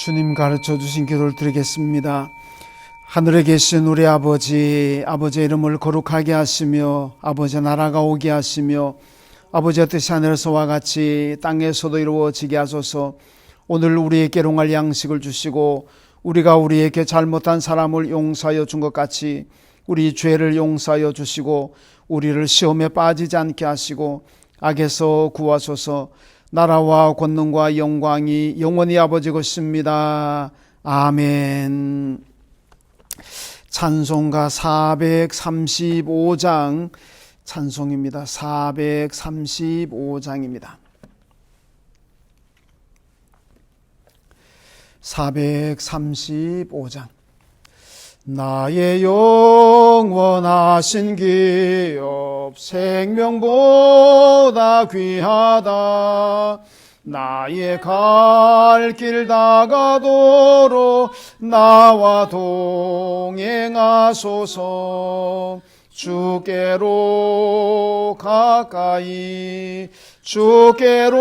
주님 가르쳐 주신 기도를 드리겠습니다. 하늘에 계신 우리 아버지, 아버지의 이름을 거룩하게 하시며 아버지의 나라가 오게 하시며 아버지의 뜻이 하늘에서와 같이 땅에서도 이루어지게 하소서. 오늘 우리에게 일용할 양식을 주시고 우리가 우리에게 잘못한 사람을 용서하여 준 것 같이 우리 죄를 용서하여 주시고 우리를 시험에 빠지지 않게 하시고 악에서 구하소서. 나라와 권능과 영광이 영원히 아버지 것입니다. 아멘. 찬송가 435장 찬송입니다. 435장입니다. 435장. 나의 영원하신 기업 생명보다 귀하다. 나의 갈 길 다가도록 나와 동행하소서. 주께로 가까이 주께로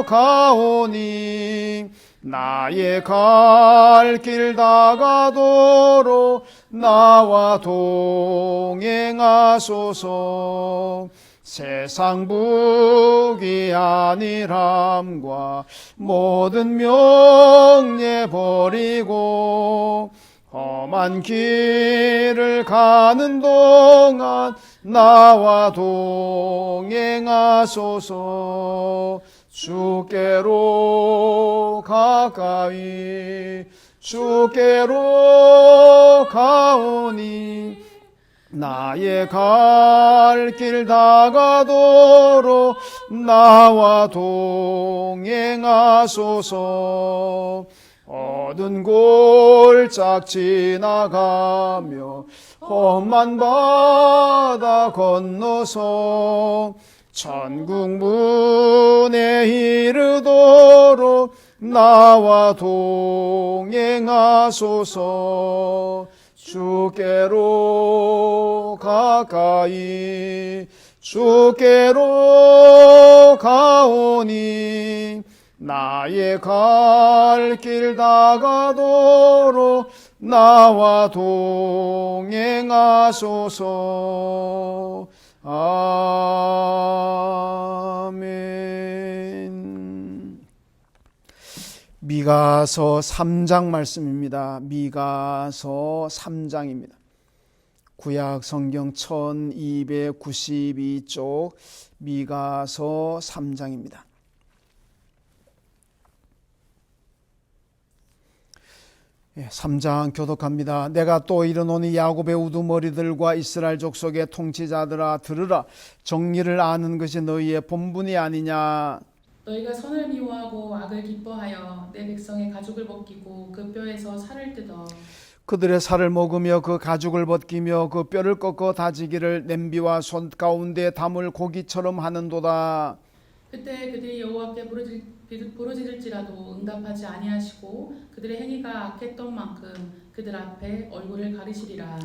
가오니 나의 갈 길 다가도록 나와 동행하소서. 세상 부귀 안일함과 모든 명예 버리고 험한 길을 가는 동안 나와 동행하소서. 주께로 가까이 주께로 가오니 나의 갈 길 다가도록 나와 동행하소서. 어두운 골짝 지나가며 험한 바다 건너서 천국 문에 이르도록 나와 동행하소서. 주께로 가까이 주께로 가오니 나의 갈 길 다가도록 나와 동행하소서. 아멘. 미가서 3장 말씀입니다. 미가서 3장입니다. 구약 성경 1292쪽 미가서 3장입니다. 3장 교독합니다. 내가 또 이르노니 야곱의 우두머리들과 이스라엘 족속의 통치자들아 들으라. 정의를 아는 것이 너희의 본분이 아니냐. 너희가 선을 미워하고 악을 기뻐하여 내 백성의 가죽을 벗기고 그 뼈에서 살을 뜯어 그들의 살을 먹으며 그 가죽을 벗기며 그 뼈를 꺾어 다지기를 냄비와 손 가운데 담을 고기처럼 하는도다. 그때 그들이 여호와께 부르짖을지라도 응답하지 아니하시고 그들의 행위가 악했던 만큼 그들 앞에 얼굴을 가리시리라.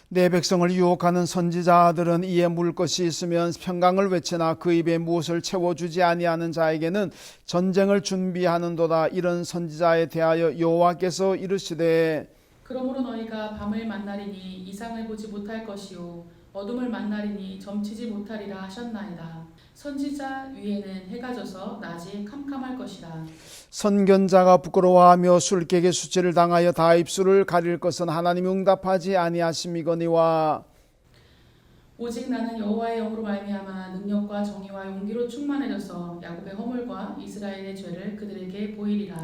내 백성을 유혹하는 선지자들은 이에 물 것이 있으면 평강을 외치나 그 입에 무엇을 채워주지 아니하는 자에게는 전쟁을 준비하는도다. 이런 선지자에 대하여 여호와께서 이르시되 그러므로 너희가 밤을 만나리니 이상을 보지 못할 것이요 어둠을 만나리니 점치지 못하리라 하셨나이다. 선지자 위에는 해가 져서 낮이 캄캄할 것이라. 선견자가 부끄러워하며 술객의 수치를 당하여 다 입술을 가릴 것은 하나님이 응답하지 아니하심이거니와 오직 나는 여호와의 영으로 말미암아 능력과 정의와 용기로 충만해져서 야곱의 허물과 이스라엘의 죄를 그들에게 보이리라.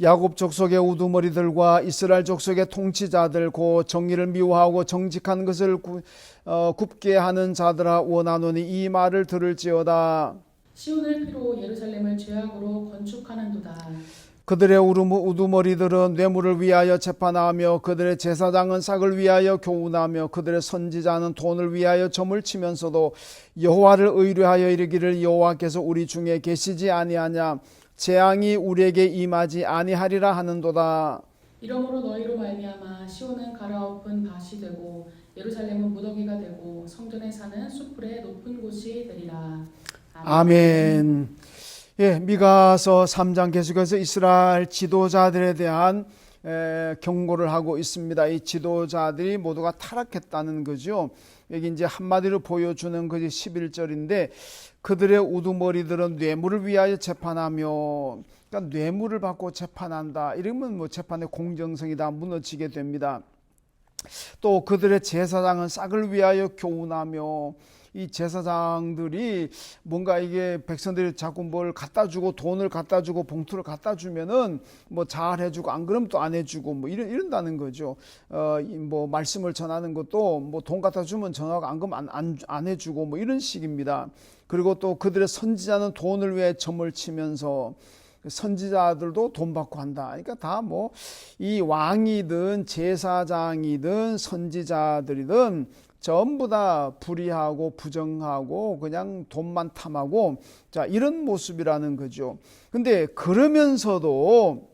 야곱 족속의 우두머리들과 이스라엘 족속의 통치자들 곧 정의를 미워하고 정직한 것을 굽게 하는 자들아 원하노니 이 말을 들을지어다. 시온을 피로 예루살렘을 죄악으로 건축하는도다. 그들의 우두머리들은 뇌물을 위하여 재판하며 그들의 제사장은 싹을 위하여 교훈하며 그들의 선지자는 돈을 위하여 점을 치면서도 여호와를 의뢰하여 이르기를 여호와께서 우리 중에 계시지 아니하냐. 재앙이 우리에게 임하지 아니하리라 하는도다. 이러므로 너희로 말미암아 시온은 갈아엎은 밭이 되고 예루살렘은 무더기가 되고 성전에 사는 수풀의 높은 곳이 되리라. 아멘. 미가서 3장 계속해서 이스라엘 지도자들에 대한 경고를 하고 있습니다. 이 지도자들이 모두가 타락했다는 거죠. 여기 이제 한마디로 보여주는 것이 11절인데 그들의 우두머리들은 뇌물을 위하여 재판하며, 그러니까 뇌물을 받고 재판한다. 이러면 뭐 재판의 공정성이 다 무너지게 됩니다. 또 그들의 제사장은 싹을 위하여 교훈하며, 이 제사장들이 뭔가 이게 백성들이 자꾸 뭘 갖다 주고 돈을 갖다 주고 봉투를 갖다 주면은 뭐 잘 해주고 안 그러면 또 안 해주고 뭐 이런다는 거죠. 뭐 말씀을 전하는 것도 뭐 돈 갖다 주면 전하고 안 그러면 안 해주고 뭐 이런 식입니다. 그리고 또 그들의 선지자는 돈을 위해 점을 치면서, 선지자들도 돈 받고 한다. 그러니까 다 뭐 이 왕이든 제사장이든 선지자들이든 전부 다 불의하고 부정하고 그냥 돈만 탐하고, 자, 이런 모습이라는 거죠. 근데 그러면서도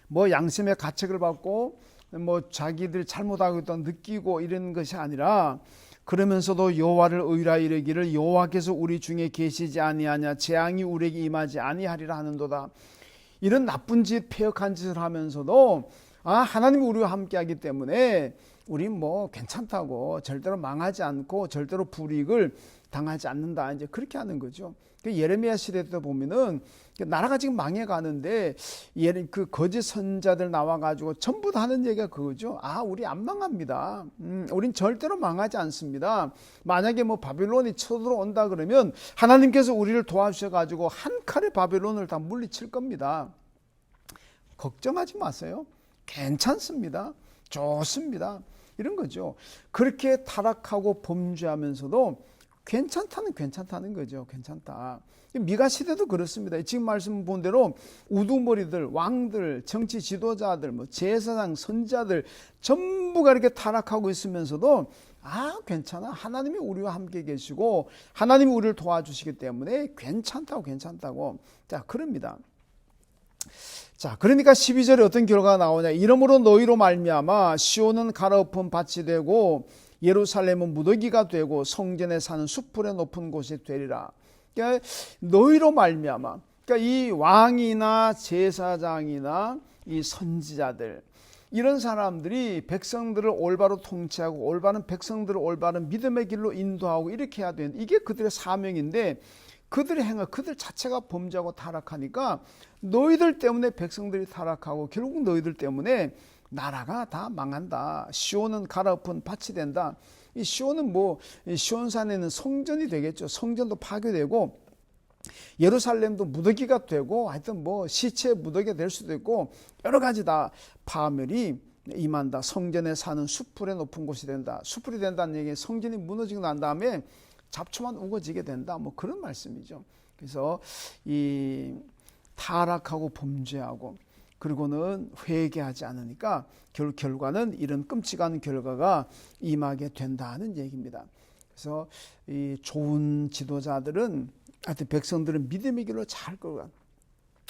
뭐 양심의 가책을 받고 뭐 자기들 잘못하고 있다고 느끼고 이런 것이 아니라, 그러면서도 여호와를 의뢰하여 이르기를 여호와께서 우리 중에 계시지 아니하냐, 재앙이 우리에게 임하지 아니하리라 하는도다. 이런 나쁜 짓, 패역한 짓을 하면서도 하나님이 우리와 함께하기 때문에 우리 뭐 괜찮다고, 절대로 망하지 않고 절대로 불이익을 당하지 않는다, 이제 그렇게 하는 거죠. 예레미야 시대 때 보면은 나라가 지금 망해가는데 그 거짓 선자들 나와가지고 전부 다 하는 얘기가 그거죠. 우리 안 망합니다. 우린 절대로 망하지 않습니다. 만약에 뭐 바빌론이 쳐들어온다 그러면 하나님께서 우리를 도와주셔가지고 한 칼에 바빌론을 다 물리칠 겁니다. 걱정하지 마세요. 괜찮습니다. 좋습니다. 이런 거죠. 그렇게 타락하고 범죄하면서도 괜찮다는 거죠. 괜찮다. 미가 시대도 그렇습니다. 지금 말씀 본 대로 우두머리들, 왕들, 정치 지도자들, 뭐 제사장, 선자들 전부가 이렇게 타락하고 있으면서도 괜찮아. 하나님이 우리와 함께 계시고 하나님이 우리를 도와주시기 때문에 괜찮다고. 자, 그럽니다. 자, 그러니까 12절에 어떤 결과가 나오냐. 이러므로 너희로 말미암아 시온은 갈아엎은 밭이 되고 예루살렘은 무더기가 되고 성전에 사는 숯불의 높은 곳이 되리라. 그러니까 너희로 말미암아, 그러니까 이 왕이나 제사장이나 이 선지자들, 이런 사람들이 백성들을 올바로 통치하고 올바른 백성들을 올바른 믿음의 길로 인도하고 이렇게 해야 되는, 이게 그들의 사명인데 그들의 행위, 그들 자체가 범죄하고 타락하니까 너희들 때문에 백성들이 타락하고 결국 너희들 때문에 나라가 다 망한다. 시온은 갈아엎은 밭이 된다. 이 시온은 뭐 시온산에는 성전이 되겠죠. 성전도 파괴되고 예루살렘도 무더기가 되고, 하여튼 뭐 시체 무더기가 될 수도 있고 여러 가지 다 파멸이 임한다. 성전에 사는 숯불의 높은 곳이 된다. 숯불이 된다는 얘기는 성전이 무너지고 난 다음에 잡초만 우거지게 된다, 뭐 그런 말씀이죠. 그래서 이 타락하고 범죄하고 그리고는 회개하지 않으니까 결과는 이런 끔찍한 결과가 임하게 된다는 얘기입니다. 그래서 이 좋은 지도자들은, 하여튼 백성들은 믿음의 길로 잘 끌어가,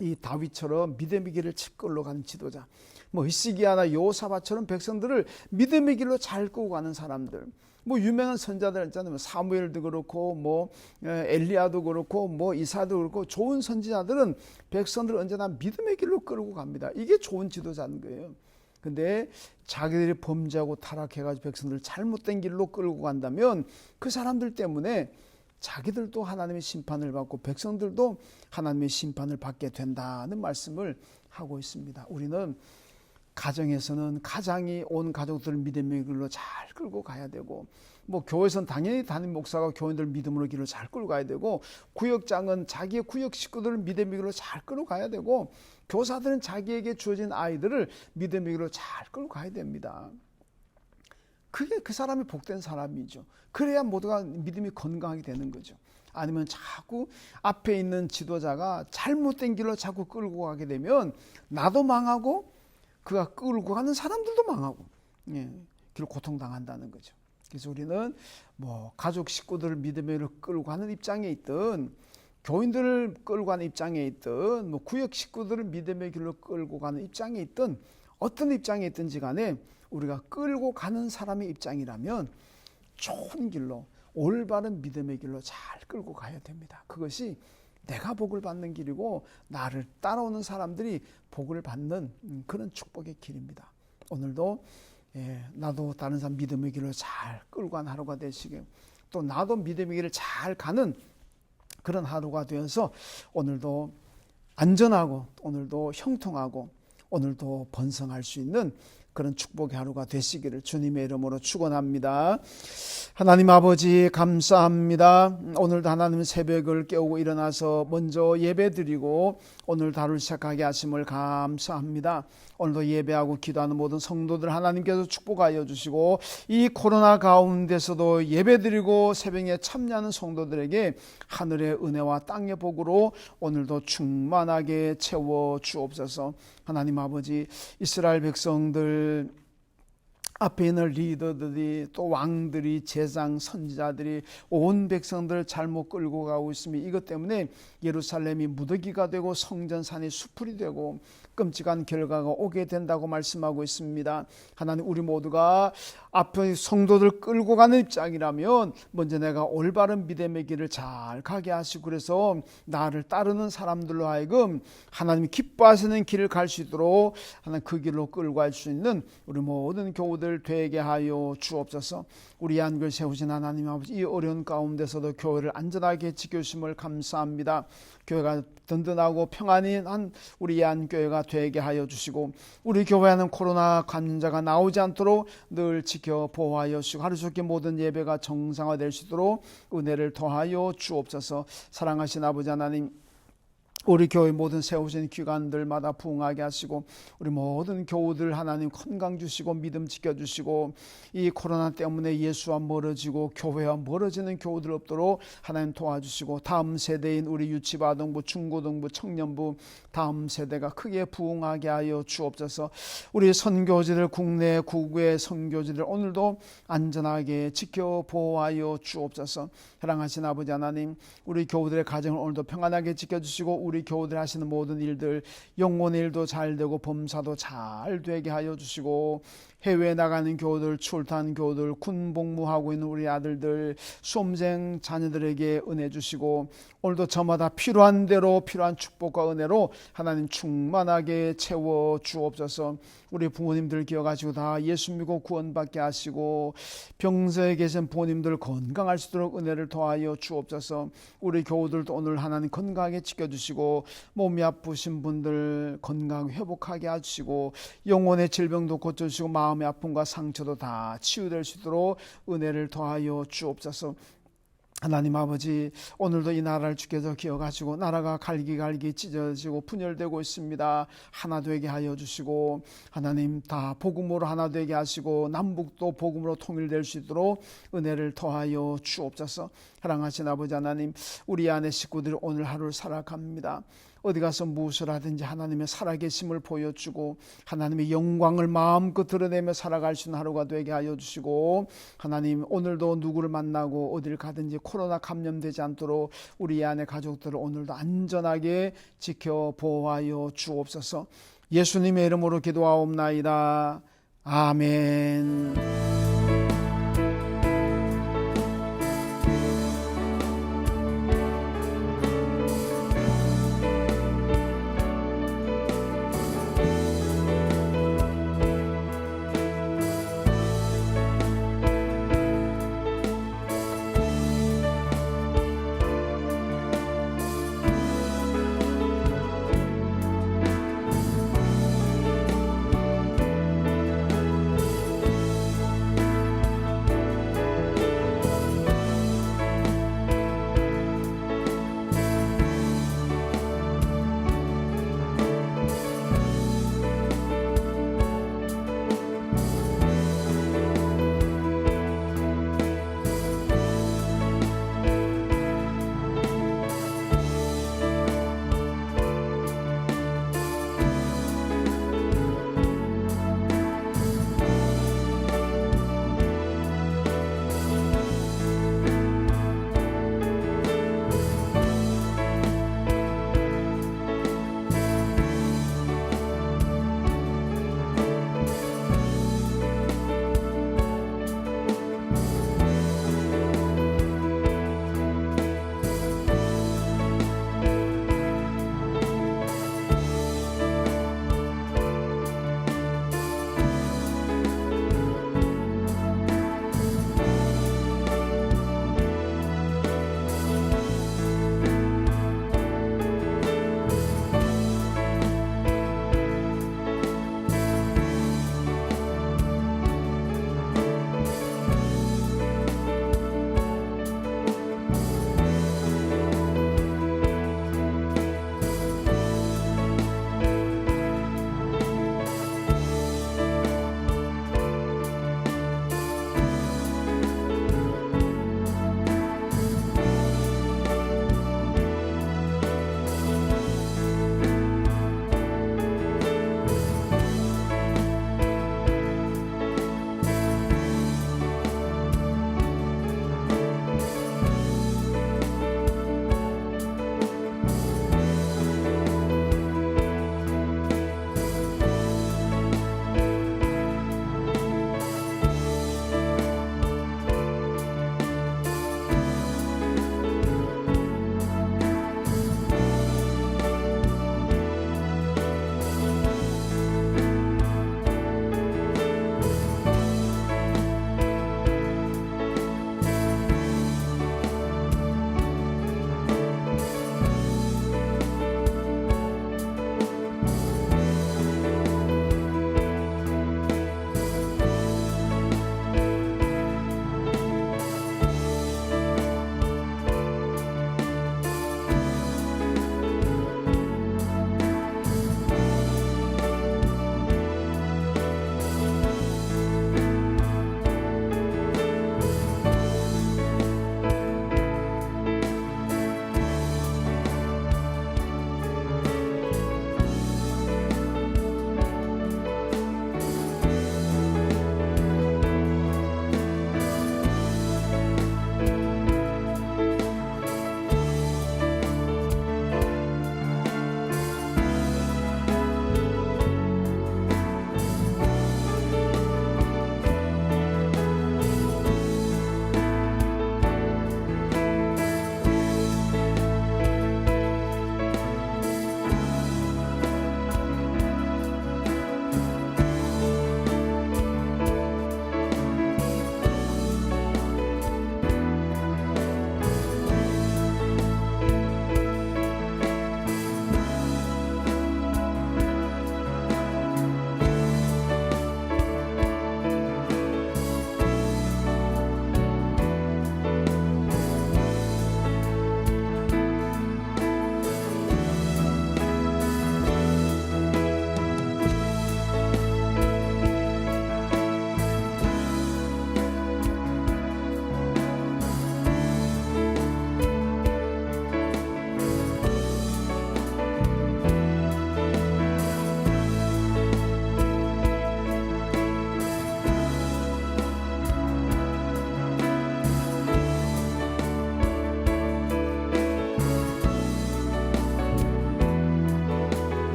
이 다윗처럼 믿음의 길을 끌고 가는 지도자, 뭐 히스기야나 여호사밧처럼 백성들을 믿음의 길로 잘 끌고 가는 사람들, 뭐 유명한 선자들 있잖아요. 사무엘도 그렇고 뭐 엘리야도 그렇고 뭐 이사도 그렇고, 좋은 선지자들은 백성들을 언제나 믿음의 길로 끌고 갑니다. 이게 좋은 지도자인 거예요. 근데 자기들이 범죄하고 타락해가지고 백성들을 잘못된 길로 끌고 간다면 그 사람들 때문에 자기들도 하나님의 심판을 받고 백성들도 하나님의 심판을 받게 된다는 말씀을 하고 있습니다. 우리는 가정에서는 가장이 온 가족들을 믿음의 길로 잘 끌고 가야 되고, 뭐 교회에서는 당연히 담임 목사가 교인들 믿음으로 길로 잘 끌고 가야 되고, 구역장은 자기의 구역 식구들을 믿음의 길로 잘 끌고 가야 되고, 교사들은 자기에게 주어진 아이들을 믿음의 길로 잘 끌고 가야 됩니다. 그게 그 사람이 복된 사람이죠. 그래야 모두가 믿음이 건강하게 되는 거죠. 아니면 자꾸 앞에 있는 지도자가 잘못된 길로 자꾸 끌고 가게 되면 나도 망하고 그가 끌고 가는 사람들도 망하고, 길로 고통당한다는 거죠. 그래서 우리는 뭐 가족 식구들을 믿음의 길로 끌고 가는 입장에 있든, 교인들을 끌고 가는 입장에 있든, 뭐 구역 식구들을 믿음의 길로 끌고 가는 입장에 있든, 어떤 입장에 있든지 간에 우리가 끌고 가는 사람의 입장이라면 좋은 길로, 올바른 믿음의 길로 잘 끌고 가야 됩니다. 그것이 내가 복을 받는 길이고 나를 따라오는 사람들이 복을 받는 그런 축복의 길입니다. 오늘도 나도 다른 사람 믿음의 길로 잘 끌고 가는 하루가 되시게, 또 나도 믿음의 길을 잘 가는 그런 하루가 되어서 오늘도 안전하고 오늘도 형통하고 오늘도 번성할 수 있는 그런 축복의 하루가 되시기를 주님의 이름으로 축원합니다. 하나님 아버지 감사합니다. 오늘도 하나님 새벽을 깨우고 일어나서 먼저 예배드리고 오늘 하루를 시작하게 하심을 감사합니다. 오늘도 예배하고 기도하는 모든 성도들 하나님께서 축복하여 주시고, 이 코로나 가운데서도 예배드리고 새벽에 참여하는 성도들에게 하늘의 은혜와 땅의 복으로 오늘도 충만하게 채워 주옵소서. 하나님 아버지, 이스라엘 백성들 앞에 있는 리더들이, 또 왕들이, 제상, 선지자들이 온 백성들을 잘못 끌고 가고 있으며, 이것 때문에 예루살렘이 무더기가 되고 성전산이 수풀이 되고 끔찍한 결과가 오게 된다고 말씀하고 있습니다. 하나님, 우리 모두가 앞에 성도들 끌고 가는 입장이라면 먼저 내가 올바른 믿음의 길을 잘 가게 하시고, 그래서 나를 따르는 사람들로 하여금 하나님이 기뻐하시는 길을 갈 수 있도록 하나님 그 길로 끌고 갈 수 있는 우리 모든 교우들 되게 하여 주옵소서. 우리 안교를 세우신 하나님 아버지, 이 어려운 가운데서도 교회를 안전하게 지켜주심을 감사합니다. 교회가 든든하고 평안히 한 우리 안교회가 되게 하여 주시고, 우리 교회에는 코로나 감염자가 나오지 않도록 늘 지켜 보호하여 주시고, 하루속히 모든 예배가 정상화될 수 있도록 은혜를 더하여 주옵소서. 사랑하신 아버지 하나님, 우리 교회 모든 세우신 기관들마다 부흥하게 하시고, 우리 모든 교우들 하나님 건강 주시고 믿음 지켜주시고, 이 코로나 때문에 예수와 멀어지고 교회와 멀어지는 교우들 없도록 하나님 도와주시고, 다음 세대인 우리 유치아동부, 중고등부, 청년부 다음 세대가 크게 부흥하게 하여 주옵소서. 우리 선교지들, 국내 국외 선교지들 오늘도 안전하게 지켜 보호하여 주옵소서. 사랑하신 아버지 하나님, 우리 교우들의 가정을 오늘도 평안하게 지켜주시고, 우리 교우들 하시는 모든 일들, 영혼의 일도 잘 되고 범사도 잘 되게 하여 주시고, 해외에 나가는 교우들, 출타한 교우들, 군복무하고 있는 우리 아들들, 수험생 자녀들에게 은혜 주시고, 오늘도 저마다 필요한 대로 필요한 축복과 은혜로 하나님 충만하게 채워 주옵소서. 우리 부모님들 기억하시고 다 예수 믿고 구원받게 하시고, 병서에 계신 부모님들 건강할 수 있도록 은혜를 더하여 주옵소서. 우리 교우들도 오늘 하나님 건강하게 지켜주시고, 몸이 아프신 분들 건강 회복하게 해주시고, 영혼의 질병도 고쳐주시고, 마음의 아픔과 상처도 다 치유될 수 있도록 은혜를 더하여 주옵소서. 하나님 아버지, 오늘도 이 나라를 주께서 기억하시고, 나라가 갈기갈기 찢어지고 분열되고 있습니다. 하나 되게 하여 주시고, 하나님 다 복음으로 하나 되게 하시고, 남북도 복음으로 통일될 수 있도록 은혜를 더하여 주옵소서. 사랑하신 아버지 하나님, 우리 안에 식구들이 오늘 하루를 살아갑니다. 어디 가서 무엇을 하든지 하나님의 살아계심을 보여주고, 하나님의 영광을 마음껏 드러내며 살아갈 수 있는 하루가 되게 하여 주시고, 하나님 오늘도 누구를 만나고 어딜 가든지 코로나 감염되지 않도록 우리 안의 가족들을 오늘도 안전하게 지켜 보호하여 주옵소서. 예수님의 이름으로 기도하옵나이다. 아멘.